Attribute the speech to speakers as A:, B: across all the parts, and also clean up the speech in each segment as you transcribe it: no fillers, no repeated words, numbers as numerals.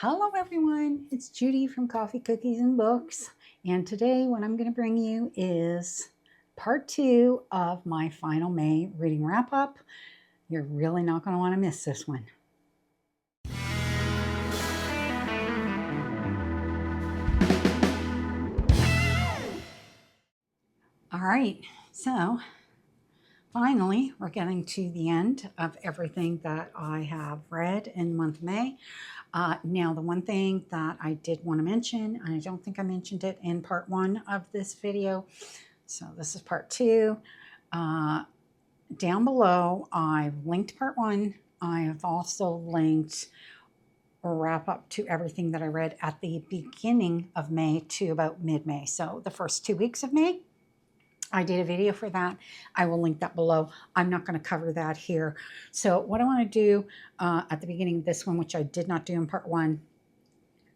A: Hello everyone, it's Judy from Coffee, Cookies, and Books, and today what I'm going to bring you is part 2 of my final May reading wrap-up. You're really not going to want to miss this one. Alright, so finally we're getting to the end of everything that I have read in the month of May. Now, the one thing that I did want to mention, and I don't think I mentioned it in part 1 of this video, so this is part 2. Down below, I've linked part 1. I have also linked a wrap up to everything that I read at the beginning of May to about mid-May. So the first 2 weeks of May, I did a video for that. I will link that below. I'm not going to cover that here. So what I want to do at the beginning of this one, which I did not do in part 1,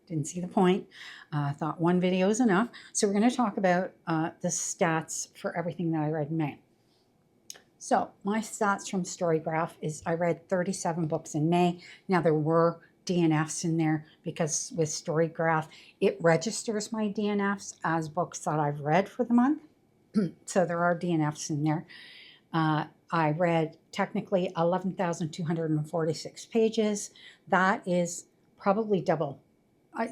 A: didn't see the point. I thought one video is enough. So we're going to talk about the stats for everything that I read in May. So my stats from Storygraph is I read 37 books in May. Now there were DNFs in there because with Storygraph, it registers my DNFs as books that I've read for the month. So there are DNFs in there. I read technically 11,246 pages. That is probably double.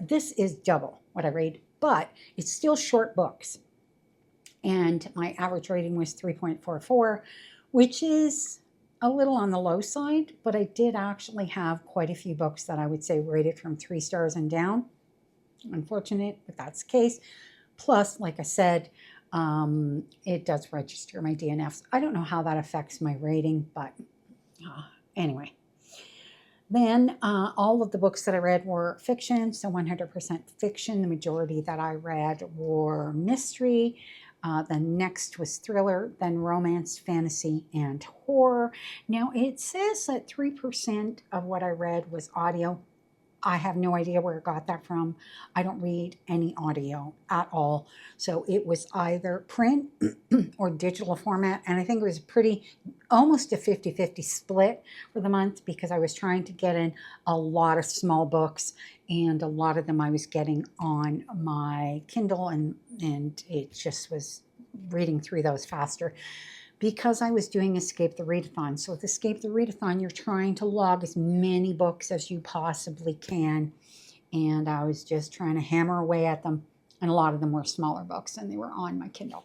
A: This is double what I read, but it's still short books. And my average rating was 3.44, which is a little on the low side, but I did actually have quite a few books that I would say rated from 3 stars and down. Unfortunate, but that's the case. Plus, like I said, it does register my DNFs. I don't know how that affects my rating, but anyway. Then all of the books that I read were fiction, so 100% fiction. The majority that I read were mystery. The next was thriller, then romance, fantasy, and horror. Now it says that 3% of what I read was audio. I have no idea where I got that from. I don't read any audio at all. So it was either print or digital format. And I think it was almost a 50-50 split for the month because I was trying to get in a lot of small books and a lot of them I was getting on my Kindle and it just was reading through those faster. Because I was doing Escape the Readathon. So with Escape the Readathon, you're trying to log as many books as you possibly can. And I was just trying to hammer away at them. And a lot of them were smaller books and they were on my Kindle.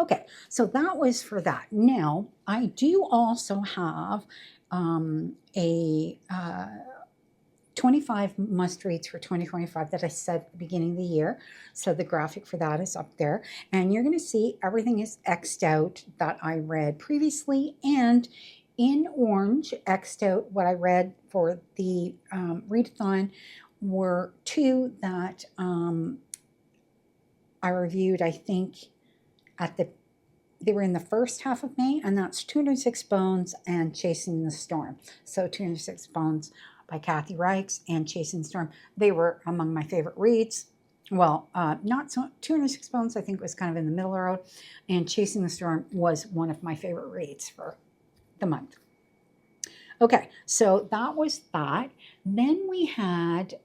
A: Okay, so that was for that. Now, I do also have a 25 must-reads for 2025 that I said at the beginning of the year. So the graphic for that is up there. And you're going to see everything is X'd out that I read previously. And in orange, X'd out what I read for the readathon were 2 that I reviewed, I think, they were in the first half of May. And that's 206 Bones and Chasing the Storm. So 206 Bones by Kathy Reichs and Chasing the Storm. They were among my favorite reads. Well, not so 206 Bones, I think, was kind of in the middle of the road. And Chasing the Storm was one of my favorite reads for the month. Okay, so that was that. Then we had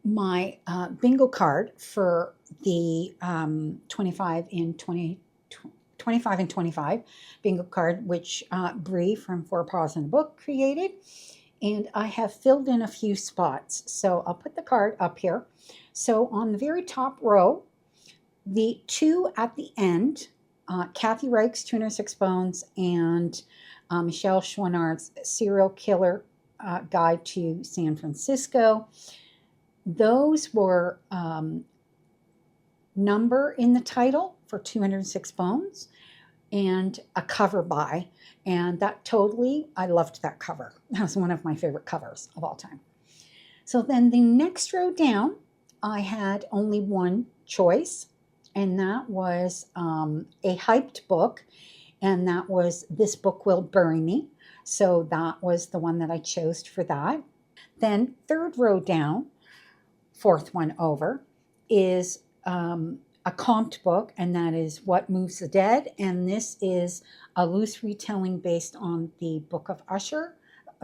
A: my bingo card for the 25 and 25 bingo card, which Bree from Four Paws in the Book created. And I have filled in a few spots. So I'll put the card up here. So on the very top row, the 2 at the end, Kathy Reichs' 206 Bones and Michelle Chouinard's Serial Killer Guide to San Francisco. Those were number in the title for 206 Bones and a cover by, and that totally, I loved that cover. That was one of my favorite covers of all time. So then the next row down, I had only one choice, and that was a hyped book, and that was This Book Will Bury Me. So that was the one that I chose for that. Then third row down, fourth one over, is a comped book, and that is What Moves the Dead. And this is a loose retelling based on the Book of Usher,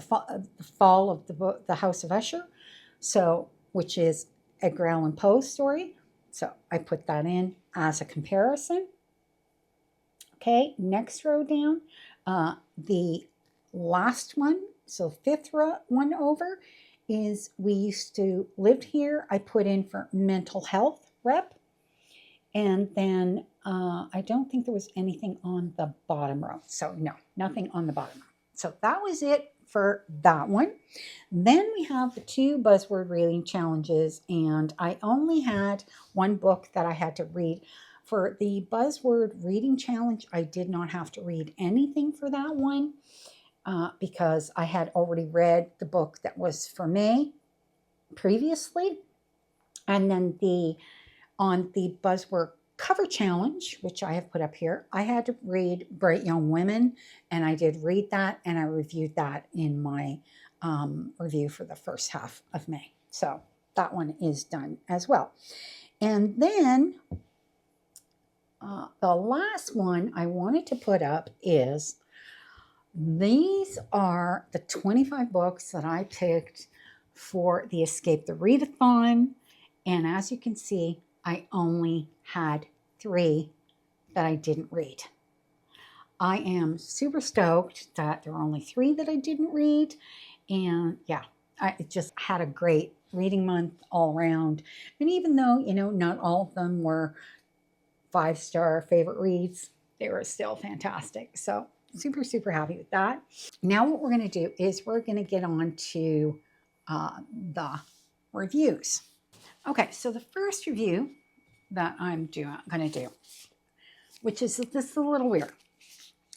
A: Fall of the House of Usher, so which is Edgar Allan Poe's story. So I put that in as a comparison. Okay, next row down, the last one, so fifth one over, is We Used to Live Here. I put in for mental health rep. And then I don't think there was anything on the bottom row. So no, nothing on the bottom row. So that was it for that one. Then we have the 2 buzzword reading challenges, and I only had one book that I had to read. For the buzzword reading challenge, I did not have to read anything for that one because I had already read the book that was for May previously. And then on the buzzword cover challenge, which I have put up here, I had to read Bright Young Women, and I did read that, and I reviewed that in my review for the first half of May. So that one is done as well. And then the last one I wanted to put up is, these are the 25 books that I picked for the Escape the Readathon. And as you can see, I only had 3 that I didn't read. I am super stoked that there are only 3 that I didn't read. And yeah, I just had a great reading month all around. And even though, not all of them were 5-star favorite reads, they were still fantastic. So super, super happy with that. Now what we're going to do is we're going to get on to the reviews. Okay, so the first review that I'm going to do, which is, this is a little weird.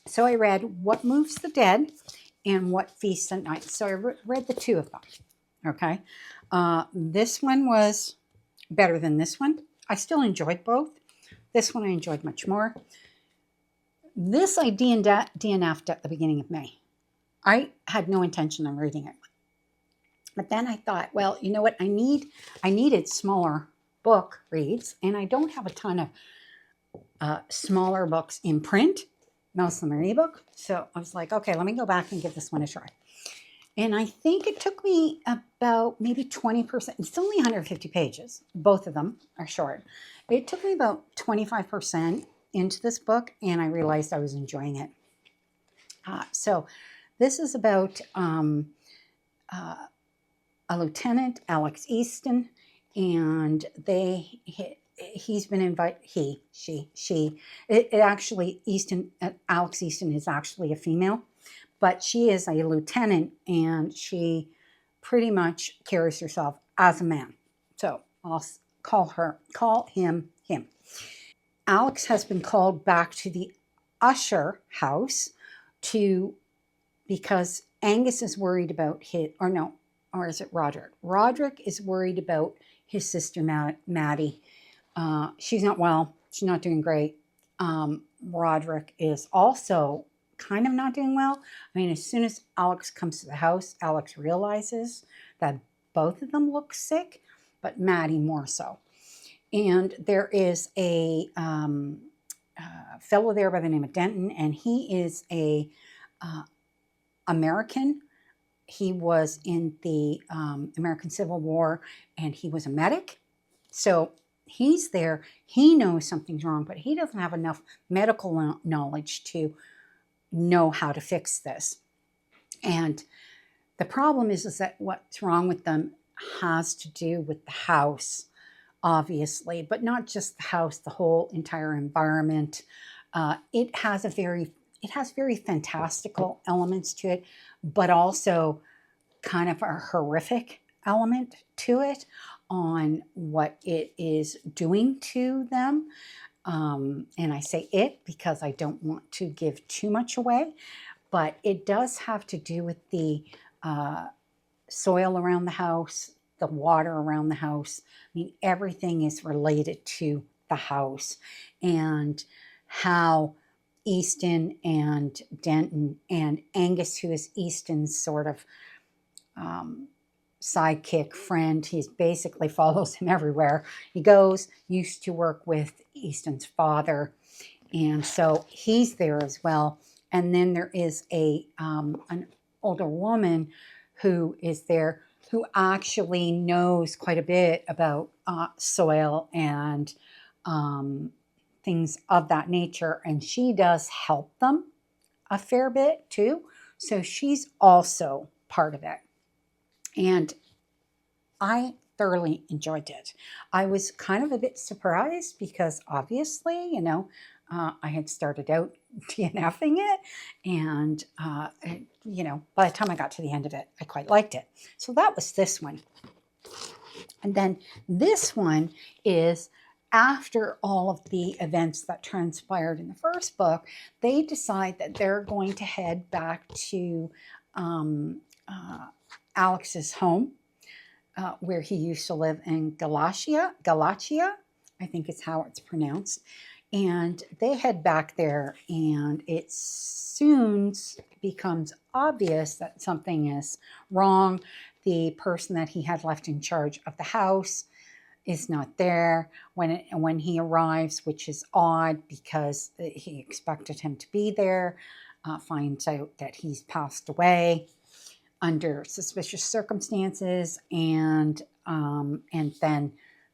A: So I read What Moves the Dead and What Feasts at Night. So I read the 2 of them, okay? This one was better than this one. I still enjoyed both. This one I enjoyed much more. This I DNF'd at the beginning of May. I had no intention of reading it. But then I thought, well, you know what? I needed smaller book reads, and I don't have a ton of smaller books in print. Most of them are ebook. So I was like, okay, let me go back and give this one a try. And I think it took me about maybe 20%. It's only 150 pages. Both of them are short. It took me about 25% into this book, and I realized I was enjoying it. So this is about a lieutenant, Alex Easton, and he's been invited, Alex Easton is actually a female, but she is a lieutenant, and she pretty much carries herself as a man. So I'll call him. Alex has been called back to the Usher house because Angus is worried about or is it Roderick? Roderick is worried about his sister Maddie. She's not well. She's not doing great. Roderick is also kind of not doing well. I mean, as soon as Alex comes to the house, Alex realizes that both of them look sick, but Maddie more so. And there is a fellow there by the name of Denton, and he is a American. He was in the American Civil War, and he was a medic. So he's there. He knows something's wrong, but he doesn't have enough medical knowledge to know how to fix this. And the problem is that what's wrong with them has to do with the house, obviously, but not just the house, the whole entire environment. It has very fantastical elements to it, but also kind of a horrific element to it on what it is doing to them. And I say it because I don't want to give too much away, but it does have to do with the soil around the house, the water around the house. I mean, everything is related to the house, and how Easton and Denton and Angus, who is Easton's sort of sidekick friend, he basically follows him everywhere he goes, used to work with Easton's father, and so he's there as well. And then there is an older woman who is there, who actually knows quite a bit about soil and things of that nature. And she does help them a fair bit too. So she's also part of it. And I thoroughly enjoyed it. I was kind of a bit surprised because obviously, I had started out DNFing it, and by the time I got to the end of it, I quite liked it. So that was this one. And then this one is after all of the events that transpired in the first book, they decide that they're going to head back to Alex's home, where he used to live in Galatia, I think is how it's pronounced. And they head back there, and it soon becomes obvious that something is wrong. The person that he had left in charge of the house is not there when he arrives, which is odd because he expected him to be there. Finds out that he's passed away under suspicious circumstances, and then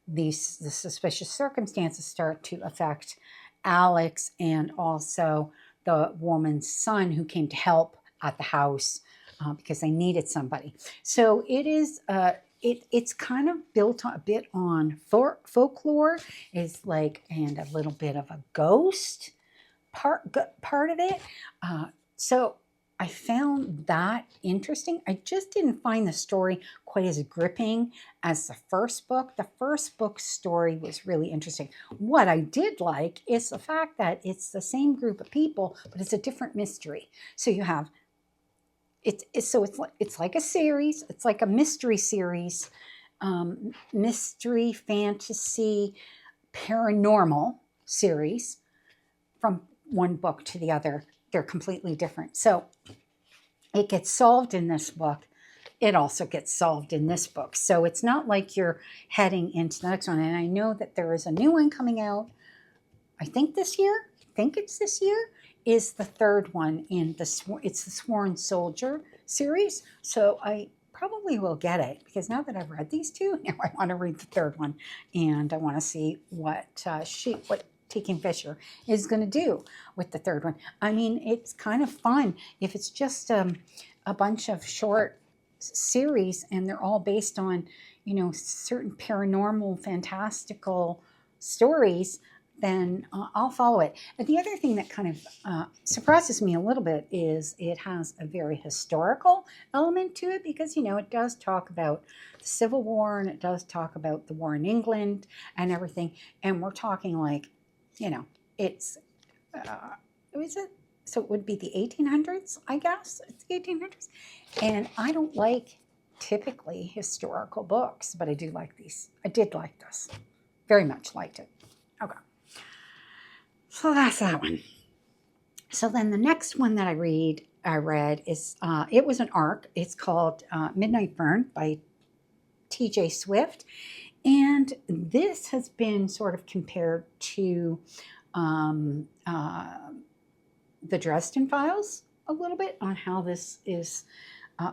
A: the suspicious circumstances start to affect Alex and also the woman's son who came to help at the house because they needed somebody. So it is it's kind of built a bit on folklore, is like, and a little bit of a ghost part of it. So I found that interesting. I just didn't find the story quite as gripping as the first book. The first book's story was really interesting. What I did like is the fact that it's the same group of people, but it's a different mystery. So you have it's like a series. It's like a mystery series, mystery, fantasy, paranormal series. From one book to the other, they're completely different. So it gets solved in this book. It also gets solved in this book. So it's not like you're heading into the next one. And I know that there is a new one coming out, I think this year. I think it's this year. Is the third one in it's the Sworn Soldier series. So I probably will get it because now that I've read these two, now I want to read the third one, and I want to see what Kingfisher is going to do with the third one. I mean, it's kind of fun if it's just a bunch of short series and they're all based on, certain paranormal, fantastical stories, then I'll follow it. And the other thing that kind of surprises me a little bit is it has a very historical element to it because, it does talk about the Civil War and it does talk about the war in England and everything. And we're talking like, it's, so it would be the 1800s, I guess. It's the 1800s. And I don't like typically historical books, but I do like these. I did like this. Very much liked it. Okay. So that's that one. So then the next one that I read is, it was an arc. It's called Midnight Burn by T.J. Swift. And this has been sort of compared to the Dresden Files a little bit on how this is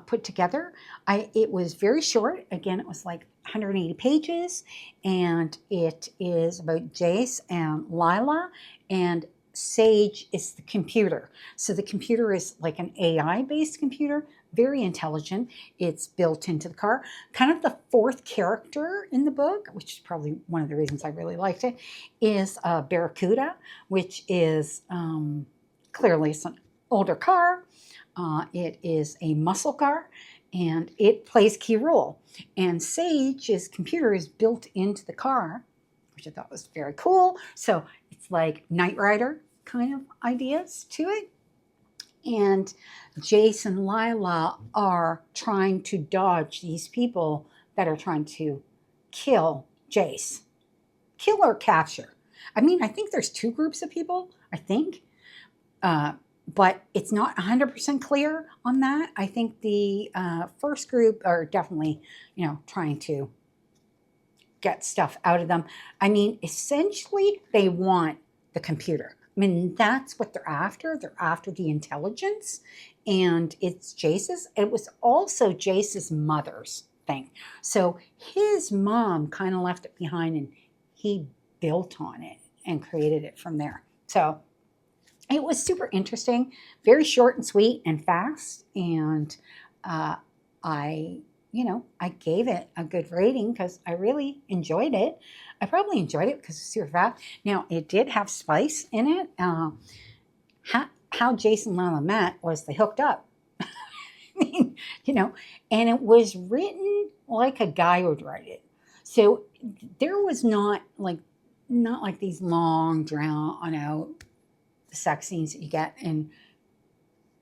A: put together. It was very short. Again, it was like 180 pages, and it is about Jace and Lila, and Sage is the computer. So the computer is like an AI-based computer, very intelligent. It's built into the car. Kind of the fourth character in the book, which is probably one of the reasons I really liked it, is Barracuda, which is clearly it's an older car. It is a muscle car, and it plays a key role. And Sage's computer is built into the car, which I thought was very cool. So it's like Knight Rider kind of ideas to it. And Jace and Lila are trying to dodge these people that are trying to kill Jace. Kill or capture. I mean, I think there's two groups of people, I think. But it's not 100% clear on that. I think the first group are definitely, trying to get stuff out of them. I mean, essentially, they want the computer. I mean, that's what they're after. They're after the intelligence. And it was also Jace's mother's thing. So his mom kind of left it behind and he built on it and created it from there. So it was super interesting, very short and sweet and fast. And I gave it a good rating because I really enjoyed it. I probably enjoyed it because it's super fast. Now, it did have spice in it. How Jason and Lana met was they hooked up. I mean, and it was written like a guy would write it. So there was not like these long, drawn out sex scenes that you get in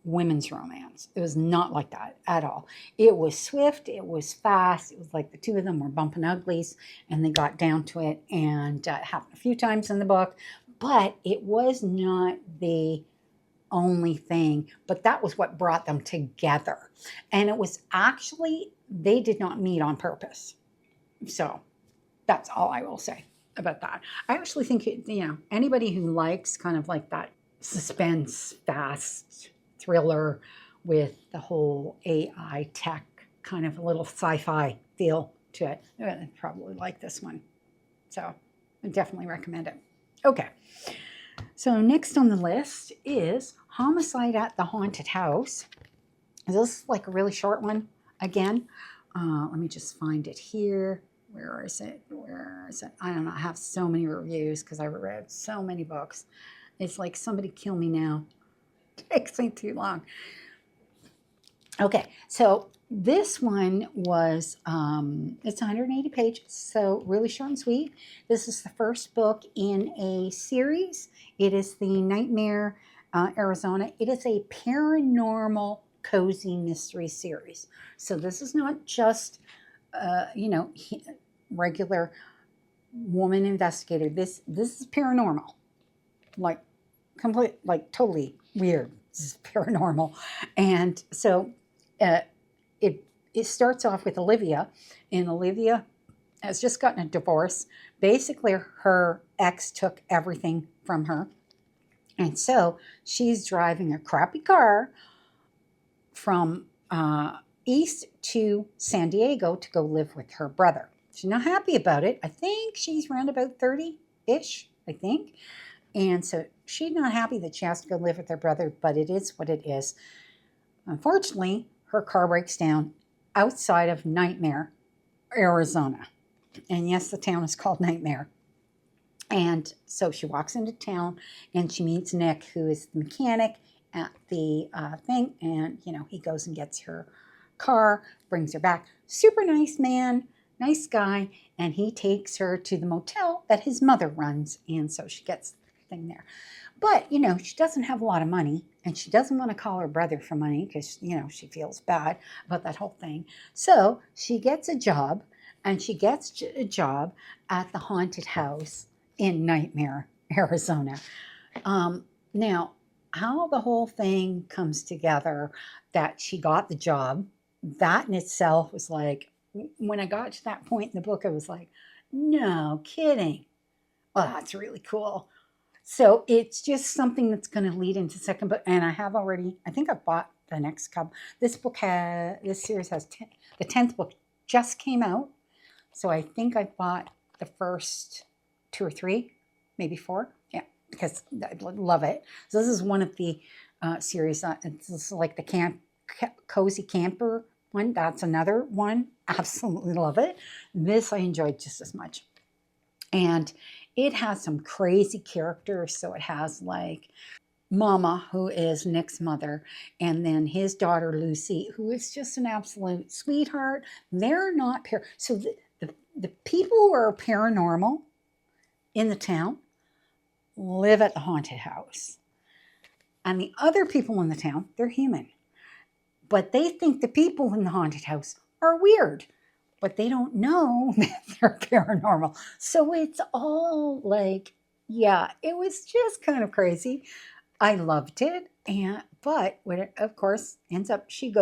A: women's romance. It was not like that at all. It was swift. It was fast. It was like the two of them were bumping uglies and they got down to it, and it happened a few times in the book, but it was not the only thing, but that was what brought them together. And it was actually, they did not meet on purpose. So that's all I will say about that. I actually think, anybody who likes kind of like that suspense, fast thriller with the whole AI tech kind of a little sci-fi feel to it, I probably like this one. So I definitely recommend it. Okay. So next on the list is Homicide at the Haunted House. This is like a really short one again. Let me just find it here. Where is it? I don't know. I have so many reviews because I read so many books. It's like somebody kill me now. It takes me too long. Okay, so this one was, it's 180 pages, so really short and sweet. This is the first book in a series. It is the Nightmare, Arizona. It is a paranormal cozy mystery series. So this is not just, regular woman investigator. This is paranormal, like totally weird. This is paranormal, and so it starts off with Olivia, and Olivia has just gotten a divorce. Basically, her ex took everything from her, and so she's driving a crappy car from east to San Diego to go live with her brother. She's not happy about it. I think she's around about 30-ish, I think. And so she's not happy that she has to go live with her brother, but it is what it is. Unfortunately, her car breaks down outside of Nightmare, Arizona. And yes, the town is called Nightmare. And so she walks into town and she meets Nick, who is the mechanic at the thing. And, he goes and gets her car, brings her back. Super nice man, nice guy. And he takes her to the motel that his mother runs. And so she gets the thing there. But, she doesn't have a lot of money. And she doesn't want to call her brother for money because, she feels bad about that whole thing. So she gets a job. And she gets a job at the haunted house in Nightmare, Arizona. Now, how the whole thing comes together that she got the job, that in itself was like, when I got to that point in the book, I was like, no kidding. Well, that's really cool. So it's just something that's going to lead into second book. And I think I've bought the next couple. This series has the 10th book just came out. So I think I bought the first 2 or 3, maybe 4. Yeah, because I love it. So this is one of the series. This is like the cozy camper one. That's another one. Absolutely love it. This I enjoyed just as much. And it has some crazy characters. So it has like Mama, who is Nick's mother, and then his daughter Lucy, who is just an absolute sweetheart. They're not so the people who are paranormal in the town live at the haunted house. And the other people in the town, they're human. But they think the people in the haunted house are weird. But they don't know that they're paranormal. So it's all like, yeah, it was just kind of crazy. I loved it. But when it, of course, ends up, she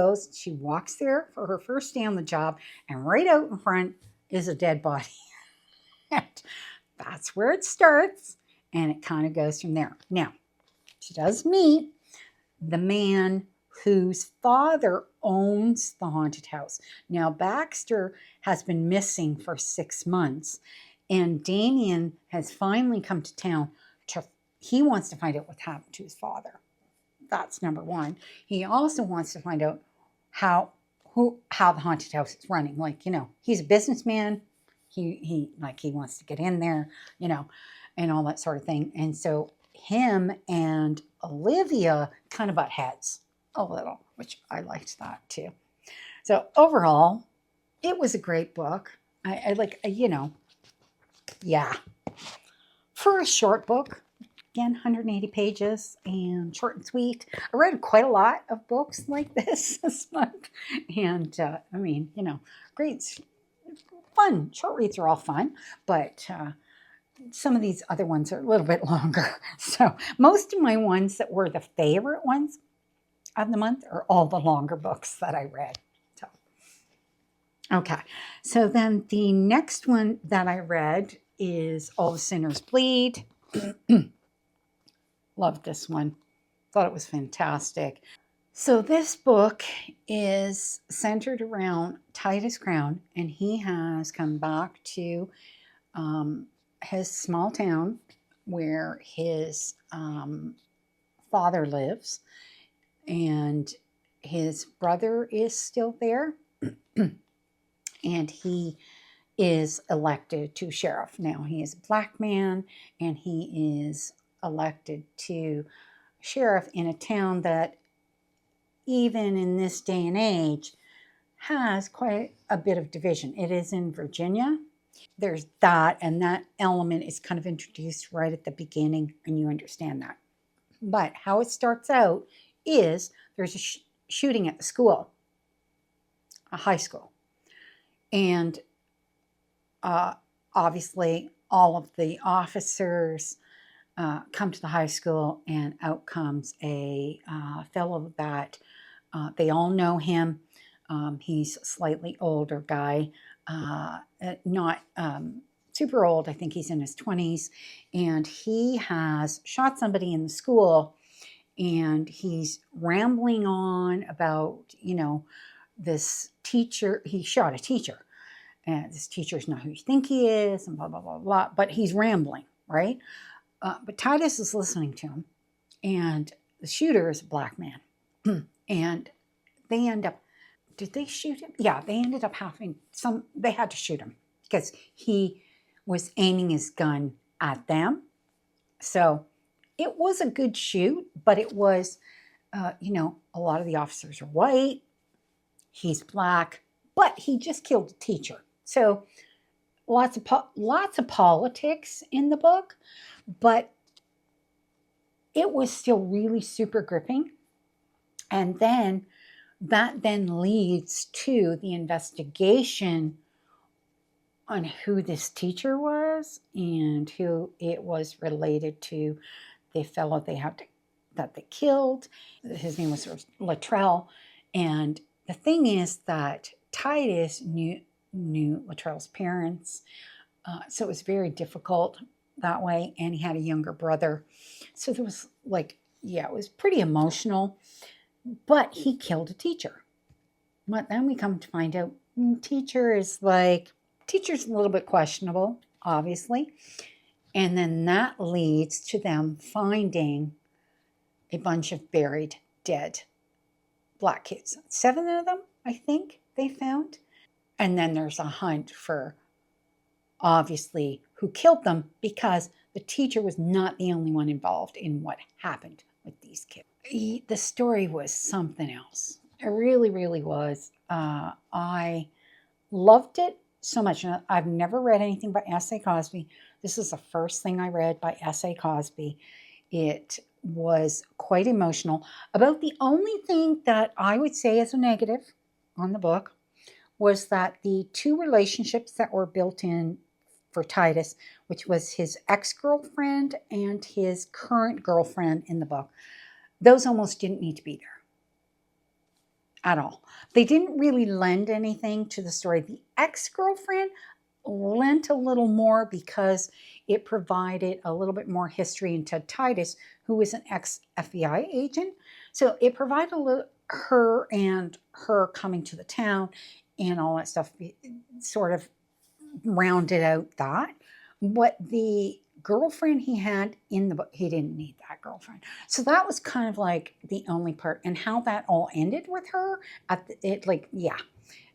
A: walks there for her first day on the job, and right out in front is a dead body. And that's where it starts, and it kind of goes from there. Now, she does meet the man whose father owns the haunted house. Now, Baxter has been missing for 6 months, and Damien has finally come to town he wants to find out what happened to his father. That's number one. He also wants to find out how the haunted house is running. Like, he's a businessman. He wants to get in there, and all that sort of thing. And so him and Olivia kind of butt heads a little, which I liked that too. So overall, it was a great book. I like, yeah. For a short book, again, 180 pages and short and sweet. I read quite a lot of books like this month. And great, fun. Short reads are all fun, but some of these other ones are a little bit longer. So most of my ones that were the favorite ones of the month are all the longer books that I read. So, okay. So then the next one that I read is All the Sinners Bleed. Loved this one. Thought it was fantastic. So this book is centered around Titus Crown, and he has come back to his small town where his father lives, and his brother is still there, and he is elected to sheriff. Now, he is a black man, and he is elected to sheriff in a town that, even in this day and age, has quite a bit of division. It is in Virginia. There's that, and that element is kind of introduced right at the beginning, and you understand that. But how it starts out is there's a shooting at the school, a high school. And obviously, all of the officers come to the high school, and out comes a fellow that they all know him. He's a slightly older guy, not super old. I think he's in his 20s, and he has shot somebody in the school, and he's rambling on about, this teacher. He shot a teacher, and this teacher's not who you think he is, and blah, blah, blah, blah. But he's rambling, right? But Titus is listening to him, and the shooter is a black man. And they end up, did they shoot him? Yeah, they ended up they had to shoot him because he was aiming his gun at them. So it was a good shoot, but it was, a lot of the officers are white. He's black, but he just killed a teacher. So lots of politics in the book, but it was still really super gripping. And then that leads to the investigation on who this teacher was and who it was related to, the fellow that they killed. His name was Luttrell. And the thing is that Titus knew Luttrell's parents, so it was very difficult that way. And he had a younger brother, so there was it was pretty emotional. But he killed a teacher. But then we come to find out teacher's a little bit questionable, obviously. And then that leads to them finding a bunch of buried, dead black kids. 7 of them, I think, they found. And then there's a hunt for, obviously, who killed them, because the teacher was not the only one involved in what happened with these kids. The story was something else. It really, really was. I loved it so much. I've never read anything by S.A.Cosby. This is the first thing I read by S.A.Cosby. It was quite emotional. About the only thing that I would say is a negative on the book was that the 2 relationships that were built in for Titus, which was his ex-girlfriend and his current girlfriend in the book, those almost didn't need to be there at all. They didn't really lend anything to the story. The ex-girlfriend lent a little more because it provided a little bit more history into Titus, who was an ex-FBI agent. So it provided her coming to the town and all that stuff sort of rounded out that. What the girlfriend he had in the book, he didn't need that girlfriend. So that was kind of like the only part, and how that all ended with her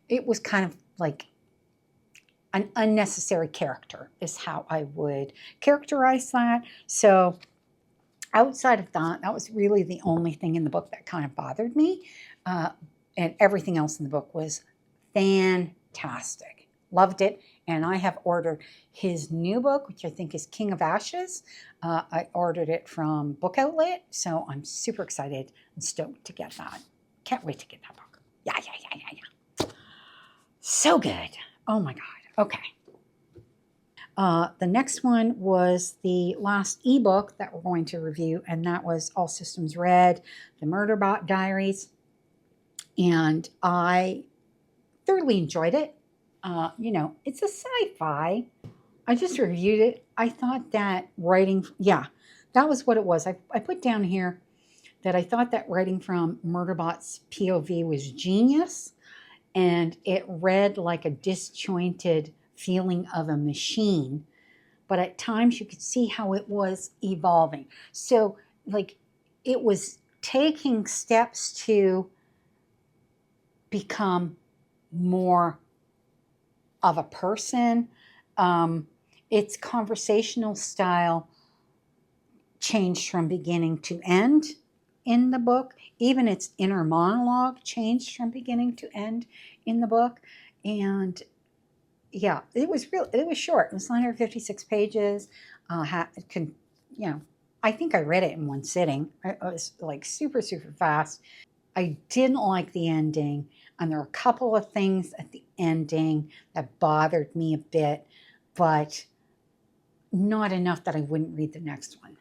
A: it was kind of like an unnecessary character is how I would characterize that. So outside of that, that was really the only thing in the book that kind of bothered me. And everything else in the book was fantastic. Loved it. And I have ordered his new book, which I think is King of Ashes. I ordered it from Book Outlet. So I'm super excited and stoked to get that. Can't wait to get that book. Yeah. So good. Oh my God. Okay. The next one was the last ebook that we're going to review, and that was All Systems Red, the MurderBot Diaries. And I thoroughly enjoyed it. It's a sci-fi. I just reviewed it. I thought that writing, that was what it was. I put down here that I thought that writing from MurderBot's POV was genius, and it read like a disjointed feeling of a machine, but at times you could see how it was evolving. So like it was taking steps to become more of a person. Its conversational style changed from beginning to end in the book. Even its inner monologue changed from beginning to end in the book. And yeah, it was short. It was 156 pages. I think I read it in one sitting. It was like super, super fast. I didn't like the ending. And there were a couple of things at the ending that bothered me a bit, but not enough that I wouldn't read the next one.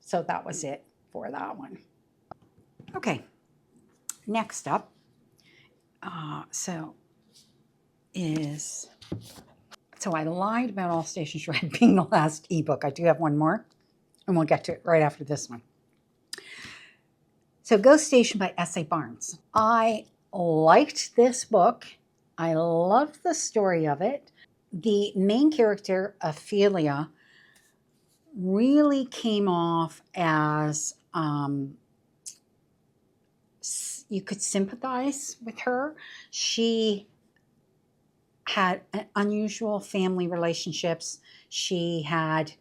A: So that was it for that one. Okay, next up. So I lied about All Stations Red being the last ebook. I do have one more, and we'll get to it right after this one. So Ghost Station by S.A. Barnes. I liked this book. I loved the story of it. The main character, Ophelia, really came off as you could sympathize with her. She had unusual family relationships. She had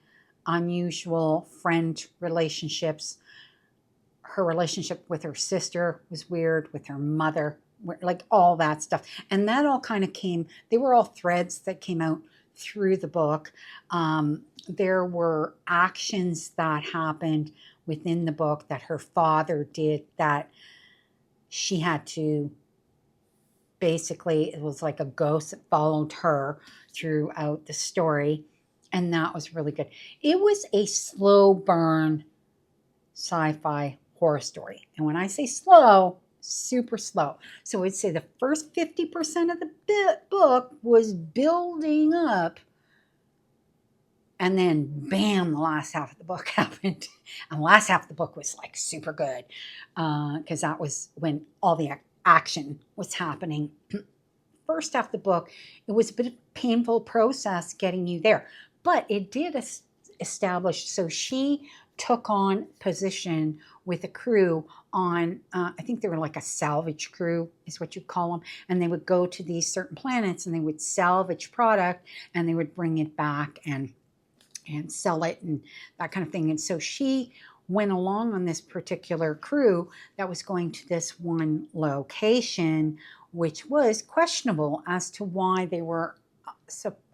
A: unusual friend relationships. Her relationship with her sister was weird, with her mother, like all that stuff. And that all kind of they were all threads that came out through the book. There were actions that happened within the book that her father did that she had to basically, it was like a ghost that followed her throughout the story. And that was really good. It was a slow burn sci-fi horror story. And when I say slow, super slow. So I'd say the first 50% of the book was building up. And then, bam, the last half of the book happened. And the last half of the book was like super good. Because that was when all the action was happening. First half of the book, it was a bit of a painful process getting you there. But it did establish, so she took on position with a crew on, I think they were like a salvage crew is what you call them. And they would go to these certain planets and they would salvage product and they would bring it back and sell it and that kind of thing. And so she went along on this particular crew that was going to this one location, which was questionable as to why they were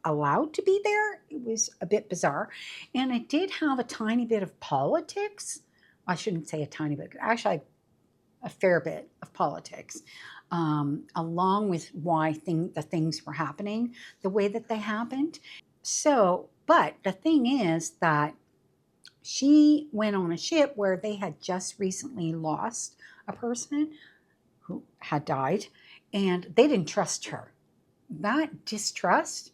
A: allowed to be there. It was a bit bizarre. And it did have a tiny bit of politics. I shouldn't say a tiny bit, actually a fair bit of politics, along with why the things were happening the way that they happened. So, but the thing is that she went on a ship where they had just recently lost a person who had died, and they didn't trust her. That distrust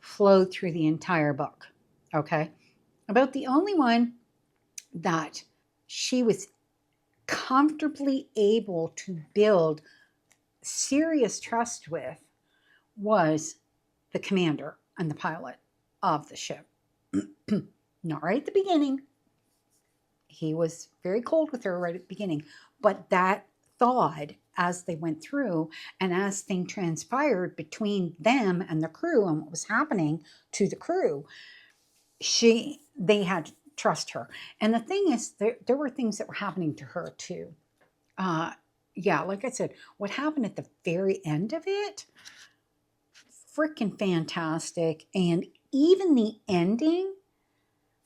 A: flowed through the entire book, okay? About the only one that she was comfortably able to build serious trust with was the commander and the pilot of the ship. Not right at the beginning. He was very cold with her right at the beginning, but that thawed as they went through, and as things transpired between them and the crew and what was happening to the crew, they had to trust her. And the thing is, there were things that were happening to her too. Yeah, like I said, what happened at the very end of it, freaking fantastic. And even the ending,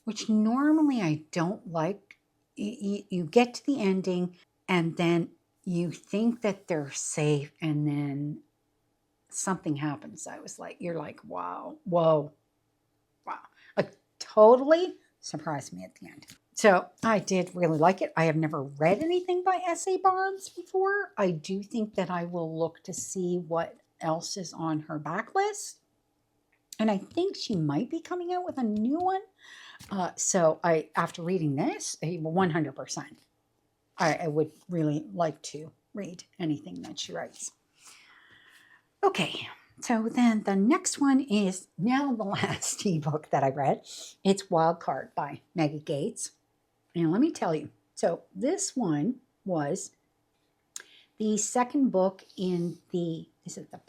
A: which normally I don't like, you get to the ending and then you think that they're safe and then something happens. I was like, you're like, wow, whoa, wow. Like, totally surprised me at the end. So I did really like it. I have never read anything by S.A. Barnes before. I do think that I will look to see what else is on her backlist. And I think she might be coming out with a new one. So after reading this, 100%, I would really like to read anything that she writes. Okay, so then the next one is now the last ebook that I read. It's Wild Card by Maggie Gates. And let me tell you, so this one was the second book in is it the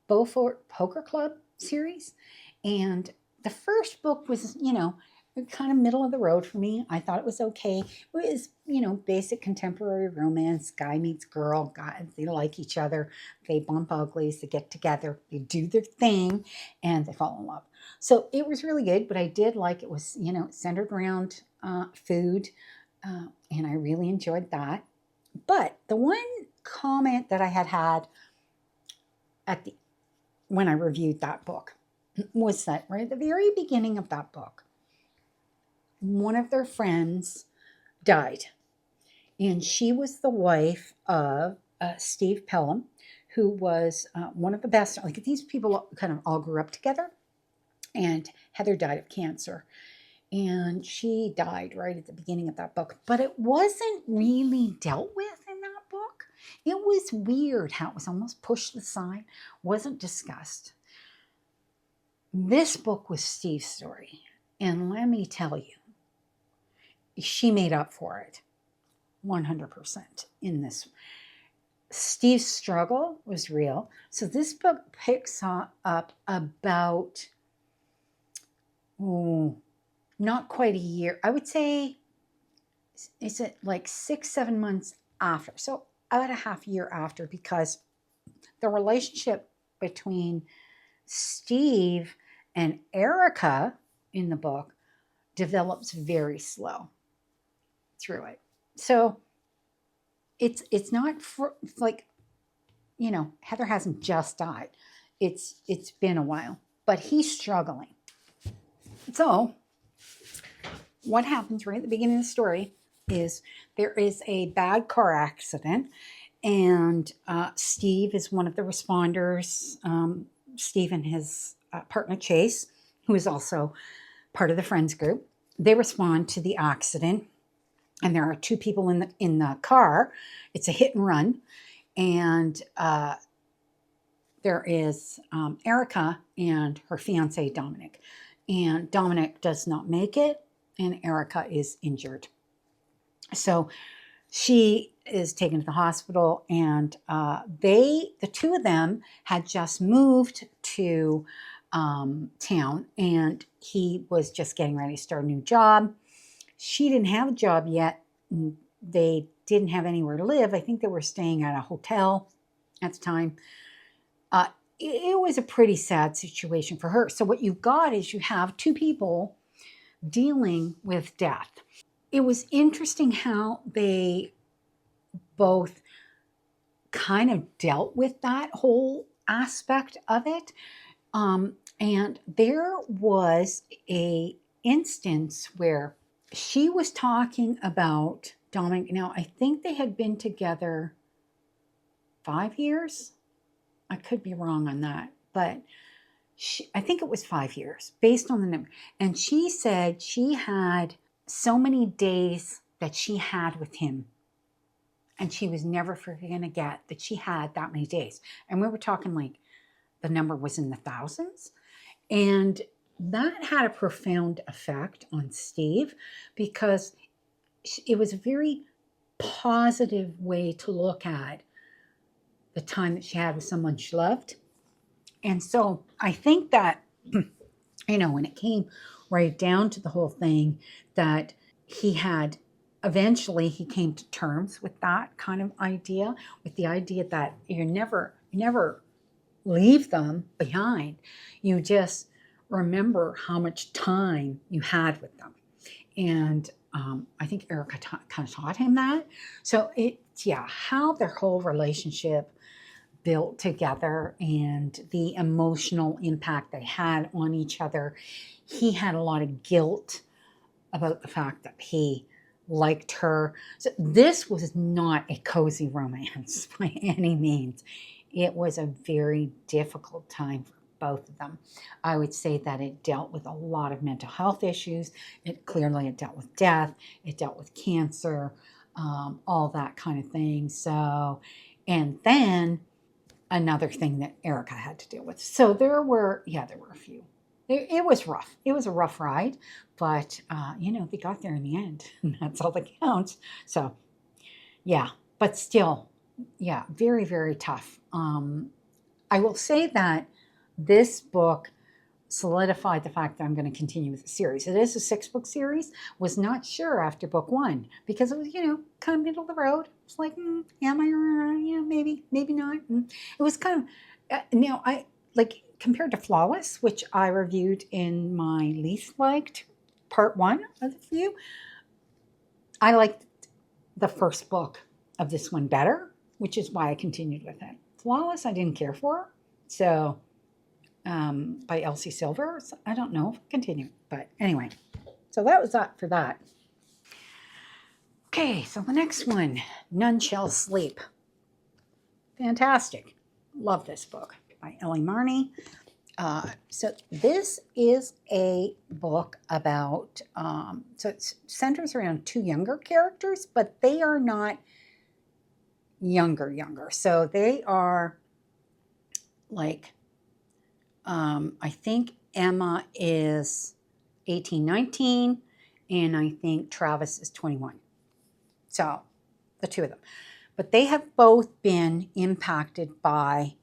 A: Beaufort Poker Club series? And the first book was, kind of middle of the road for me. I thought it was okay. It was, basic contemporary romance. Guy meets girl. They like each other. They bump uglies. They get together. They do their thing. And they fall in love. So it was really good. But I did like it was, centered around food. And I really enjoyed that. But the one comment that I had when I reviewed that book was that right at the very beginning of that book, one of their friends died. And she was the wife of Steve Pelham, who was one of the best. Like, these people kind of all grew up together. And Heather died of cancer. And she died right at the beginning of that book. But it wasn't really dealt with in that book. It was weird how it was almost pushed aside, wasn't discussed. This book was Steve's story. And let me tell you, she made up for it 100% in this. Steve's struggle was real. So this book picks up about, not quite a year. I would say, is it like 6-7 months after? So about a half year after, because the relationship between Steve and Erica in the book develops very slow through it. So it's not like, Heather hasn't just died. It's been a while, but he's struggling. So what happens right at the beginning of the story is there is a bad car accident, and Steve is one of the responders. Steve and his partner Chase, who is also part of the Friends group, they respond to the accident. And there are 2 people in the car. It's a hit and run. And there is Erica and her fiance, Dominic. And Dominic does not make it, and Erica is injured. So she is taken to the hospital, and the 2 of them had just moved to town, and he was just getting ready to start a new job. She didn't have a job yet. They didn't have anywhere to live. I think they were staying at a hotel at the time. It was a pretty sad situation for her. So what you've got is you have 2 people dealing with death. It was interesting how they both kind of dealt with that whole aspect of it. And there was a instance where she was talking about Dominic. Now, I think they had been together 5 years. I could be wrong on that, but I think it was 5 years based on the number. And she said she had so many days that she had with him. And she was never going to get that she had that many days. And we were talking like the number was in the thousands. And that had a profound effect on Steve because it was a very positive way to look at the time that she had with someone she loved. And so I think that, when it came right down to the whole thing, that eventually he came to terms with that kind of idea, with the idea that you never leave them behind. You just remember how much time you had with them. And I think Erica kind of taught him that. So how their whole relationship built together and the emotional impact they had on each other. He had a lot of guilt about the fact that he liked her. So this was not a cozy romance by any means. It was a very difficult time for both of them. I would say that it dealt with a lot of mental health issues. It dealt with death. It dealt with cancer, all that kind of thing. So, and then another thing that Erica had to deal with. So there were a few. It was rough. It was a rough ride, but they got there in the end, and that's all that counts. So, yeah, but still, very, very tough. I will say that this book solidified the fact that I'm going to continue with the series. It is a 6-book series. Was not sure after book 1 because it was, kind of middle of the road. It's like, am I? Maybe not. It was kind of, I like compared to Flawless, which I reviewed in my least liked part 1 of the review. I liked the first book of this one better, which is why I continued with it. Flawless, I didn't care for. So, by Elsie Silver. So I don't know if I'll continue. But anyway, so that was that for that. Okay, so the next one, None Shall Sleep. Fantastic. Love this book by Ellie Marney. So this is a book about, so it centers around 2 younger characters, but they are not younger. So they are like, I think Emma is 18, 19, and I think Travis is 21. So the 2 of them. But they have both been impacted by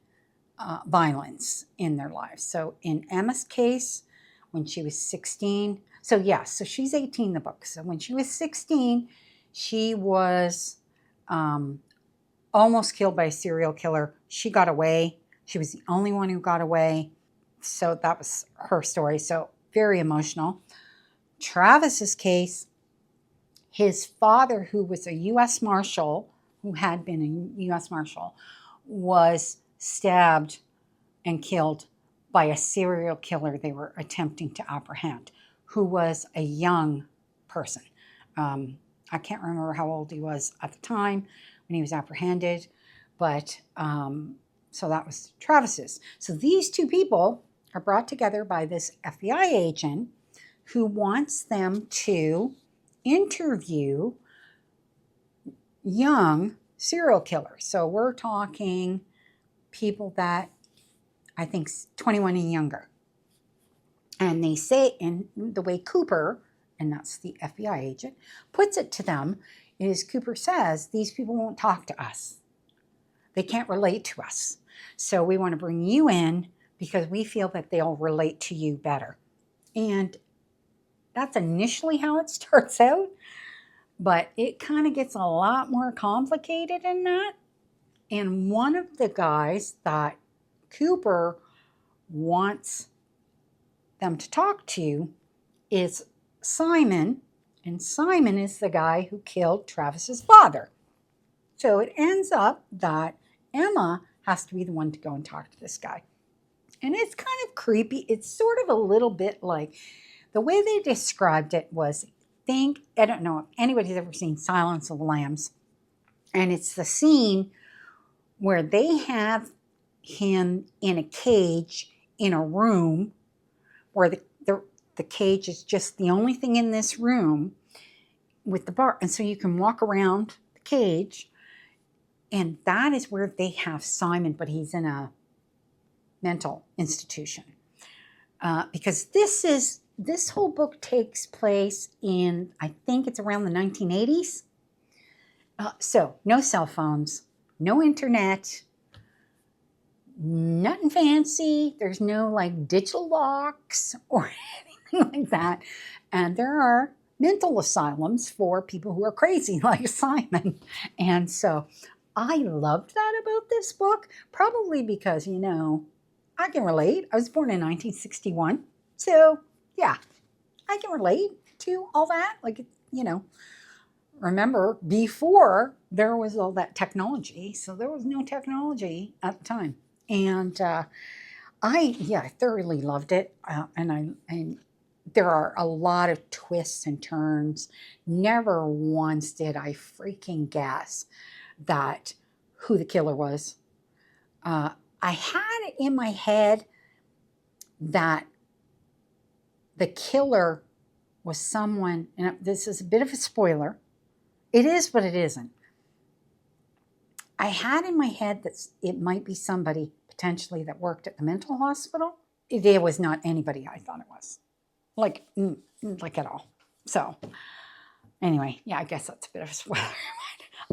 A: violence in their lives. So in Emma's case, when she was 16, so she's 18 in the book. So when she was 16, she was almost killed by a serial killer. She got away. She was the only one who got away. So that was her story. So very emotional. Travis's case, his father, who was a U.S. Marshal, who had been a U.S. Marshal, was stabbed and killed by a serial killer they were attempting to apprehend, who was a young person. I can't remember how old he was at the time when he was apprehended, but so that was Travis's. So these 2 people are brought together by this FBI agent who wants them to interview young serial killers. So we're talking people that I think 21 and younger. And they say, in the way Cooper, and that's the FBI agent, puts it to them, is Cooper says, these people won't talk to us. They can't relate to us. So we want to bring you in because we feel that they'll relate to you better. And that's initially how it starts out. But it kind of gets a lot more complicated than that. And one of the guys that Cooper wants them to talk to is Simon. And Simon is the guy who killed Travis's father. So it ends up that Emma has to be the one to go and talk to this guy. And it's kind of creepy. It's sort of a little bit like, the way they described it was, I don't know if anybody's ever seen Silence of the Lambs. And it's the scene where they have him in a cage in a room where the cage is just the only thing in this room. with the bar. And so you can walk around the cage, and that is where they have Simon, but he's in a mental institution. Because this whole book takes place in, I think it's around the 1980s. So no cell phones, no internet, nothing fancy. There's no like digital locks or anything like that. And there are mental asylums for people who are crazy like Simon. And so I loved that about this book, probably because, you know, I can relate. I was born in 1961. So yeah, I can relate to all that. Like, you know, remember before there was all that technology. So there was no technology at the time. And I thoroughly loved it. And there are a lot of twists and turns. Never once did I freaking guess that who the killer was. I had it in my head that the killer was someone, and this is a bit of a spoiler. It is, but it isn't. I had in my head that it might be somebody potentially that worked at the mental hospital. It was not anybody I thought it was. Like at all. So anyway, yeah, I guess that's a bit of a spoiler.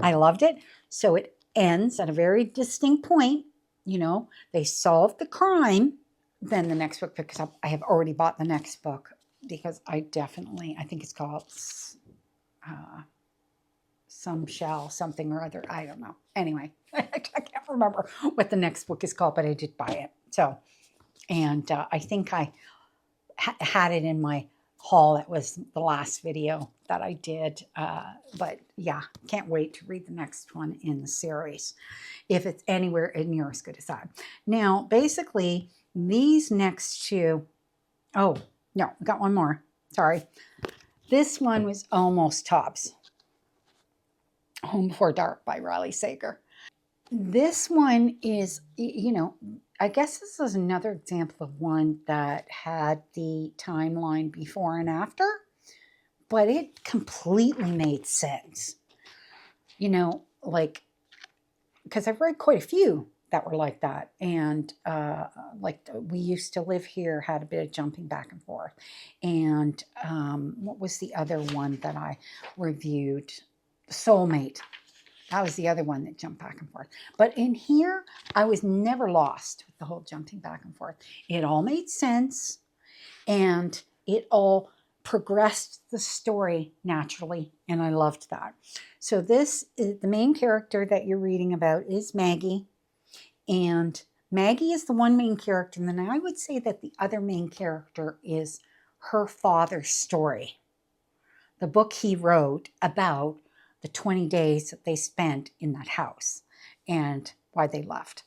A: I loved it. So it ends at a very distinct point. You know, they solved the crime. Then the next book picks up. I have already bought the next book because I think it's called something or other. I don't know. Anyway, I can't remember what the next book is called, but I did buy it. So, and I think I had it in my haul. That was the last video that I did. But yeah, can't wait to read the next one in the series, if it's anywhere near as good as that. Now, basically, these next two, oh, no, I got one more. Sorry. This one was almost tops. Home Before Dark by Riley Sager. This one is, you know, I guess this is another example of one that had the timeline before and after, but it completely made sense. You know, like, because I've read quite a few that were like that. And like We Used to Live Here had a bit of jumping back and forth. And what was the other one that I reviewed? Soulmate. That was the other one that jumped back and forth. But in here, I was never lost with the whole jumping back and forth. It all made sense, and it all progressed the story naturally, and I loved that. So this is the main character that you're reading about is Maggie, and Maggie is the one main character, and then I would say that the other main character is her father's story. The book he wrote about the 20 days that they spent in that house and why they left.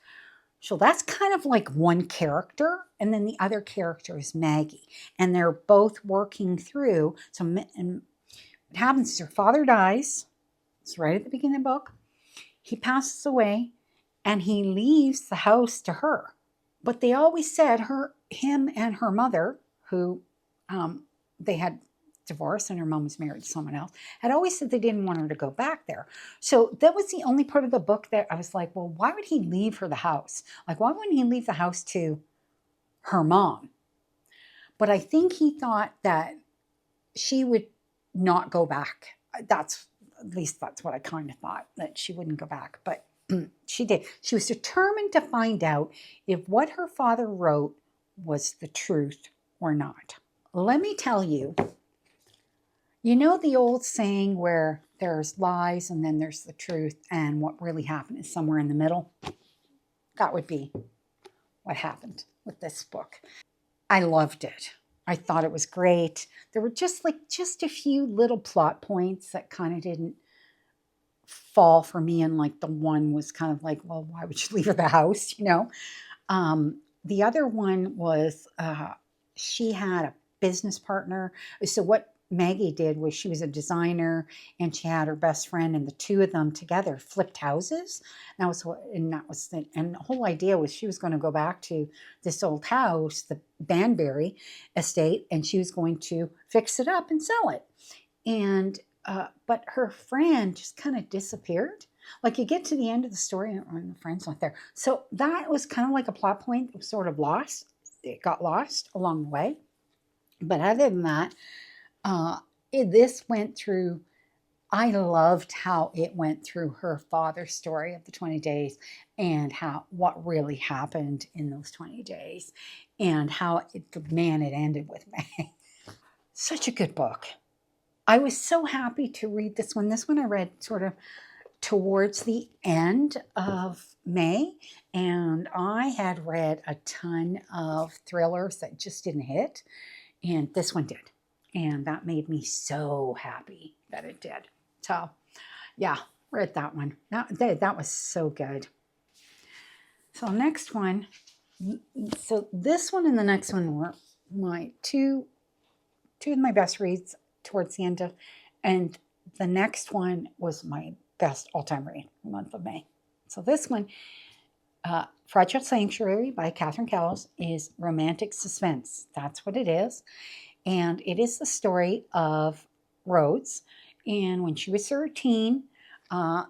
A: So that's kind of like one character, and then the other character is Maggie. And they're both working through. And what happens is her father dies. It's right at the beginning of the book. He passes away, and he leaves the house to her. But they always said him and her mother, who they had divorced and her mom was married to someone else, had always said they didn't want her to go back there. So that was the only part of the book that I was like, well, why would he leave her the house? Like, why wouldn't he leave the house to her mom? But I think he thought that she would not go back. At least that's what I kind of thought, that she wouldn't go back. But she did. She was determined to find out if what her father wrote was the truth or not. Let me tell you, you know the old saying where there's lies and then there's the truth, and what really happened is somewhere in the middle? That would be what happened with this book. I loved it. I thought it was great. There were just a few little plot points that kind of didn't fall for me, and like the one was kind of like, well, why would you leave her the house, you know? The other one was she had a business partner. So what Maggie did was she was a designer, and she had her best friend, and the two of them together flipped houses. And the whole idea was she was going to go back to this old house, the Banbury estate, and she was going to fix it up and sell it. And but her friend just kind of disappeared. Like you get to the end of the story and the friend's not there. So that was kind of like a plot point that was sort of lost. It got lost along the way. But other than that, this went through, I loved how it went through her father's story of the 20 days and what really happened in those 20 days and how it ended with May. Such a good book. I was so happy to read this one. This one I read sort of towards the end of May, and I had read a ton of thrillers that just didn't hit, and this one did. And that made me so happy that it did. So, yeah, read that one. That was so good. So next one. So this one and the next one were my two of my best reads towards the end of, and the next one was my best all-time read the month of May. So this one, Fragile Sanctuary by Catherine Cowles, is romantic suspense. That's what it is. And it is the story of Rhodes. And when she was 13,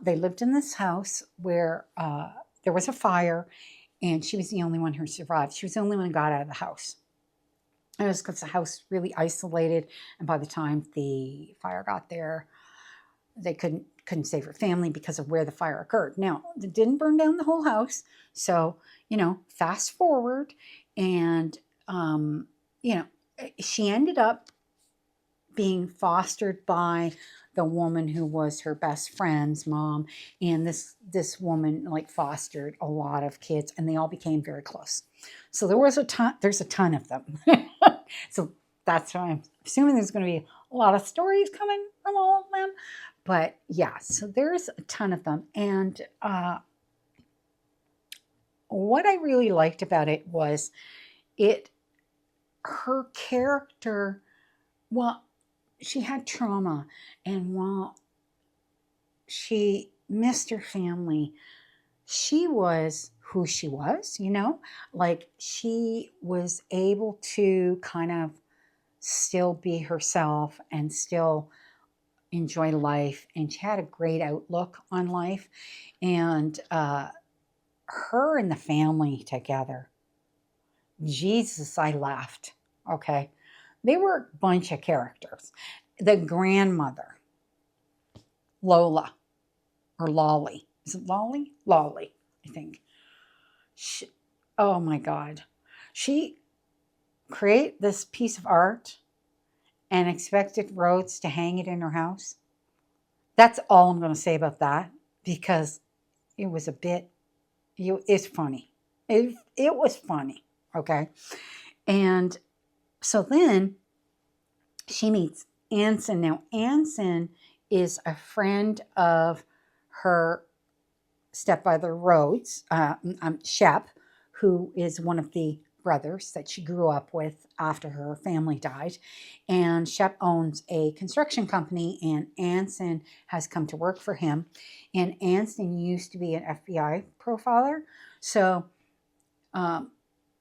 A: they lived in this house where there was a fire, and she was the only one who survived. She was the only one who got out of the house. And it was because the house really isolated, and by the time the fire got there, they couldn't save her family because of where the fire occurred. Now, it didn't burn down the whole house, so, fast forward, and, she ended up being fostered by the woman who was her best friend's mom, and this woman fostered a lot of kids, and they all became very close. So there's a ton of them. So that's why I'm assuming there's going to be a lot of stories coming from all of them. But yeah, so there's a ton of them. And what I really liked about it was her character, well, she had trauma, and while she missed her family, she was who she was, she was able to kind of still be herself and still enjoy life, and she had a great outlook on life. And her and the family together, Jesus, I laughed. Okay. They were a bunch of characters. The grandmother, Lola, or Lolly. Is it Lolly? Lolly, I think. Oh my God. She created this piece of art and expected Rhodes to hang it in her house. That's all I'm going to say about that, because it was it's funny. It was funny. Okay. And so then she meets Anson. Now, Anson is a friend of her stepbrother Rhodes, Shep, who is one of the brothers that she grew up with after her family died. And Shep owns a construction company, and Anson has come to work for him. And Anson used to be an FBI profiler. So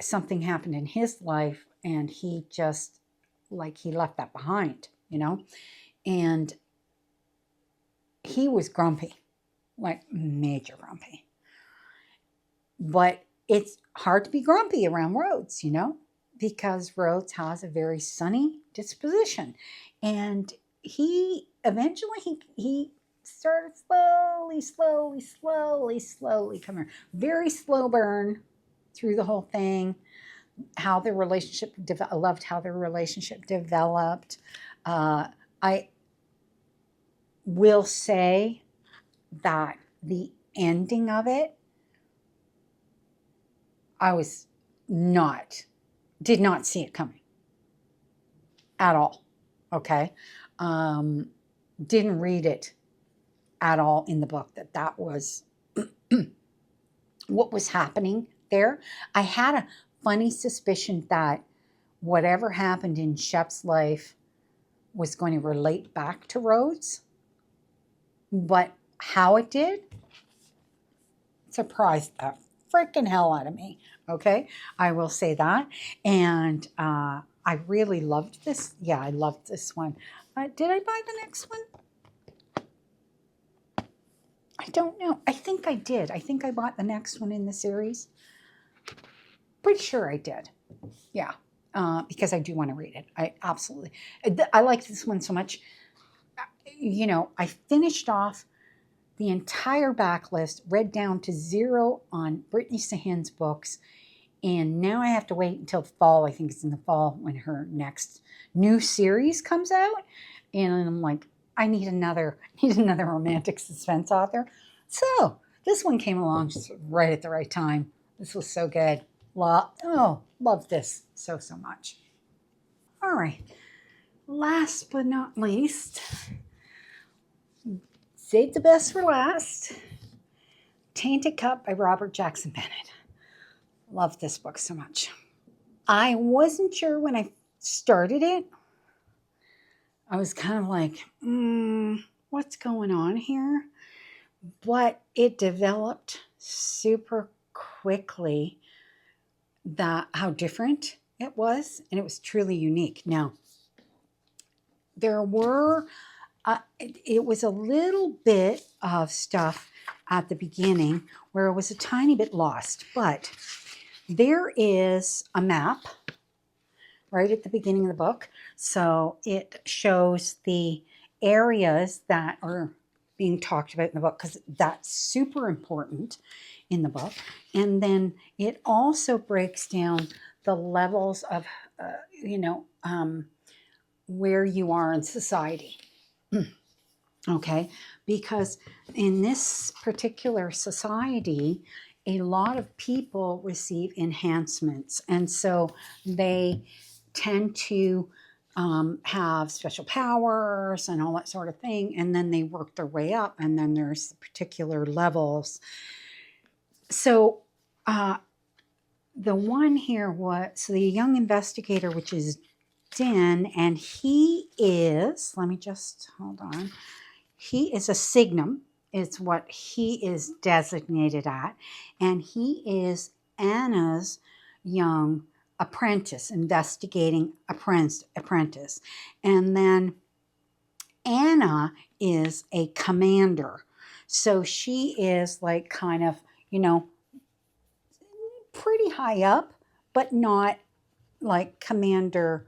A: something happened in his life, and he just, he left that behind, and he was grumpy, major grumpy. But it's hard to be grumpy around Rhodes, because Rhodes has a very sunny disposition. And he eventually, he started slowly coming, very slow burn through the whole thing. How their relationship, I loved how their relationship developed. I will say that the ending of it, I did not see it coming at all. Okay. Didn't read it at all in the book that was what was happening there. I had a funny suspicion that whatever happened in Shep's life was going to relate back to Rhodes, but how it did surprised the freaking hell out of me. Okay, I will say that. And I really loved this. Yeah, I loved this one. Did I buy the next one? I don't know. I think I did. I think I bought the next one in the series. Pretty sure I did. Yeah. Because I do want to read it. I absolutely. I like this one so much. You know, I finished off the entire backlist, read down to 0 on Brittany Sahin's books, and now I have to wait until fall. I think it's in the fall when her next new series comes out, and I'm like, I need another romantic suspense author. So this one came along just right at the right time. This was so good. Love this so much. All right. Last but not least, save the best for last. Tainted Cup by Robert Jackson Bennett. Love this book so much. I wasn't sure when I started it. I was kind of like, what's going on here? But it developed super quickly how different it was, and it was truly unique. Now, there were, it was a little bit of stuff at the beginning where it was a tiny bit lost, but there is a map right at the beginning of the book. So it shows the areas that are being talked about in the book, because that's super important in the book. And then it also breaks down the levels of, where you are in society. Okay, because in this particular society, a lot of people receive enhancements, and so they tend to have special powers and all that sort of thing, and then they work their way up, and then there's particular levels. So the one here was the young investigator, which is Den, and he is, let me just hold on. He is a Signum, is what he is designated at. And he is Anna's young apprentice, investigating apprentice. And then Anna is a commander. So she is like kind of, pretty high up, but not like Commander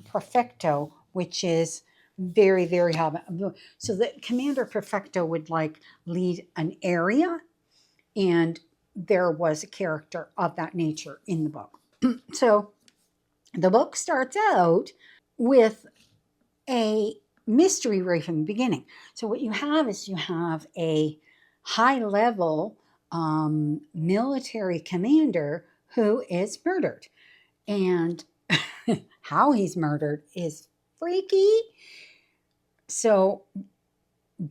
A: Perfecto, which is very, very high. So the Commander Perfecto would like lead an area, and there was a character of that nature in the book. So the book starts out with a mystery right from the beginning. So what you have is you have a high level military commander who is murdered, and how he's murdered is freaky. So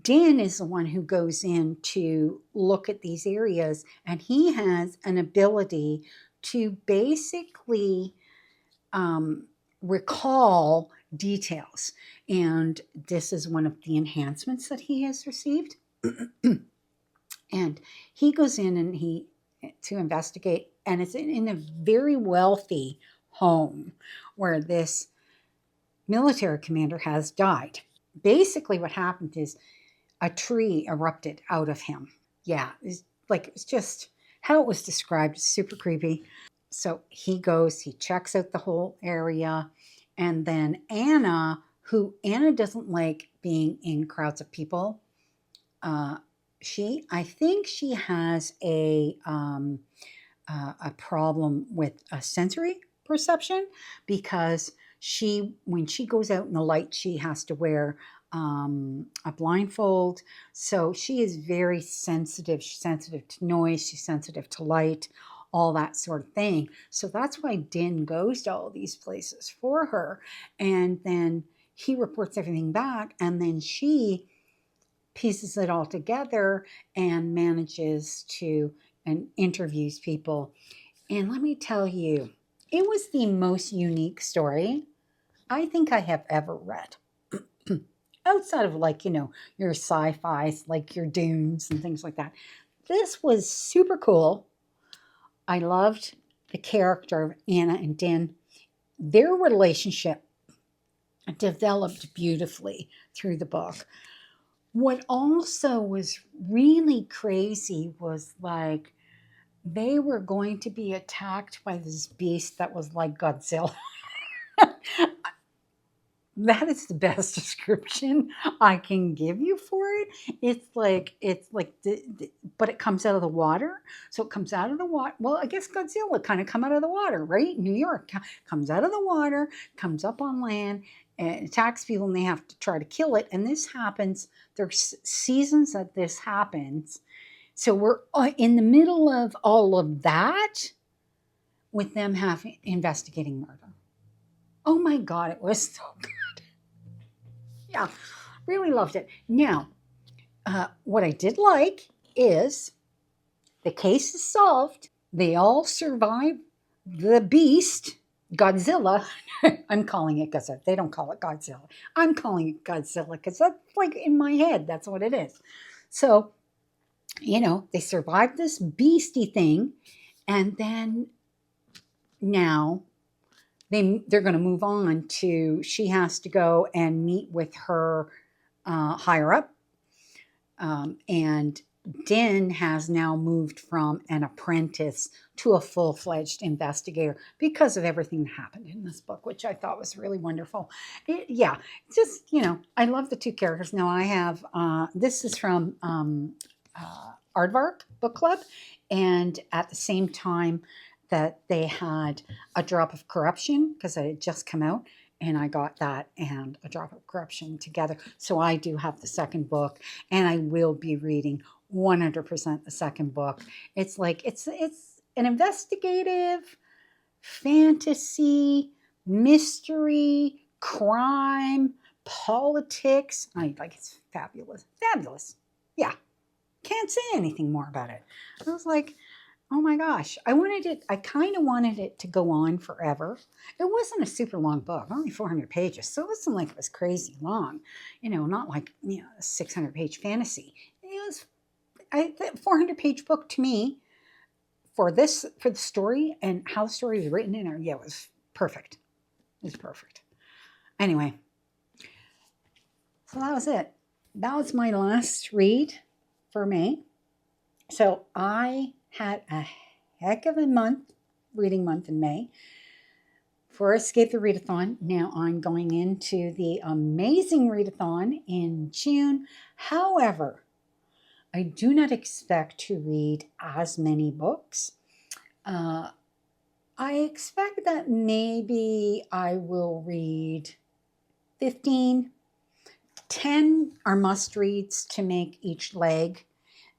A: Dan is the one who goes in to look at these areas, and he has an ability to basically recall details. And this is one of the enhancements that he has received. And he goes in and to investigate, and it's in a very wealthy home where this military commander has died. Basically what happened is a tree erupted out of him. Yeah, it's just how it was described, super creepy. So he goes, he checks out the whole area, and then Anna doesn't like being in crowds of people. I think she has a problem with a sensory perception, because when she goes out in the light, she has to wear a blindfold. So she is very sensitive. She's sensitive to noise. She's sensitive to light, all that sort of thing. So that's why Din goes to all these places for her. And then he reports everything back, and then she pieces it all together and manages to and interviews people. And let me tell you, it was the most unique story I think I have ever read. Outside of your sci-fis, like your Dunes and things like that. This was super cool. I loved the character of Anna and Din. Their relationship developed beautifully through the book. What also was really crazy was like they were going to be attacked by this beast that was like Godzilla. That is the best description I can give you for it. But it comes out of the water. So it comes out of the water. Well, I guess Godzilla kind of come out of the water, right? New York comes out of the water, comes up on land, and attacks people, and they have to try to kill it. And this happens. There's seasons that this happens. So we're in the middle of all of that with them investigating murder. Oh my God, it was so good. Yeah, really loved it. Now, what I did like is the case is solved. They all survive the beast, Godzilla. I'm calling it Godzilla. They don't call it Godzilla. I'm calling it Godzilla because that's like in my head. That's what it is. So, they survived this beastie thing. And then now they're going to move on to, she has to go and meet with her higher up. And Din has now moved from an apprentice to a full-fledged investigator because of everything that happened in this book, which I thought was really wonderful. I love the two characters. Now I have, this is from Aardvark Book Club, and at the same time that they had A Drop of Corruption, because it had just come out, and I got that and A Drop of Corruption together. So I do have the second book, and I will be reading 100% the second book. It's like, it's an investigative fantasy, mystery, crime, politics. It's fabulous. Fabulous. Yeah. Can't say anything more about it. I was like, oh my gosh. I kind of wanted it to go on forever. It wasn't a super long book, only 400 pages. So it wasn't like it was crazy long, not like, a 600-page fantasy. It was a 400-page book to me for the story and how the story was written in it. Yeah, it was perfect. It was perfect. Anyway, so that was it. That was my last read for May. So I had a heck of a reading month in May for Escape the Readathon. Now I'm going into the amazing readathon in June. However, I do not expect to read as many books. I expect that maybe I will read 15. 10 are must-reads to make each leg.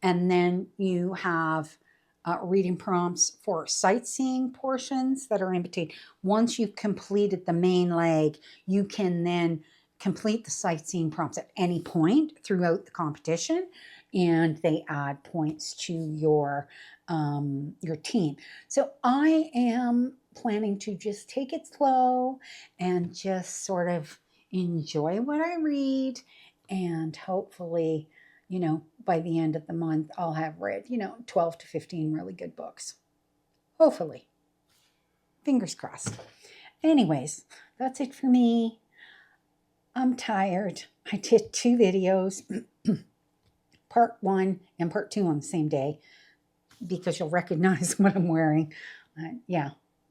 A: And then you have reading prompts for sightseeing portions that are in between. Once you've completed the main leg, you can then complete the sightseeing prompts at any point throughout the competition, and they add points to your team. So I am planning to just take it slow and just sort of enjoy what I read, and hopefully, by the end of the month, I'll have read, 12 to 15 really good books. Hopefully. Fingers crossed. Anyways, that's it for me. I'm tired. I did 2 videos, part 1 and part 2 on the same day, because you'll recognize what I'm wearing.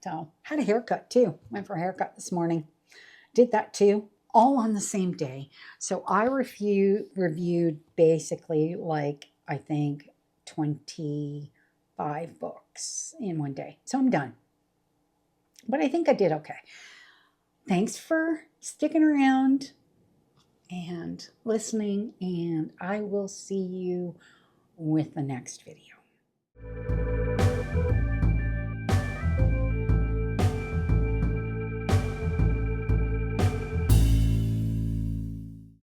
A: So had a haircut too. Went for a haircut this morning. Did that too. All on the same day. So I reviewed basically I think 25 books in one day. So I'm done. But I think I did okay. Thanks for sticking around and listening, and I will see you with the next video.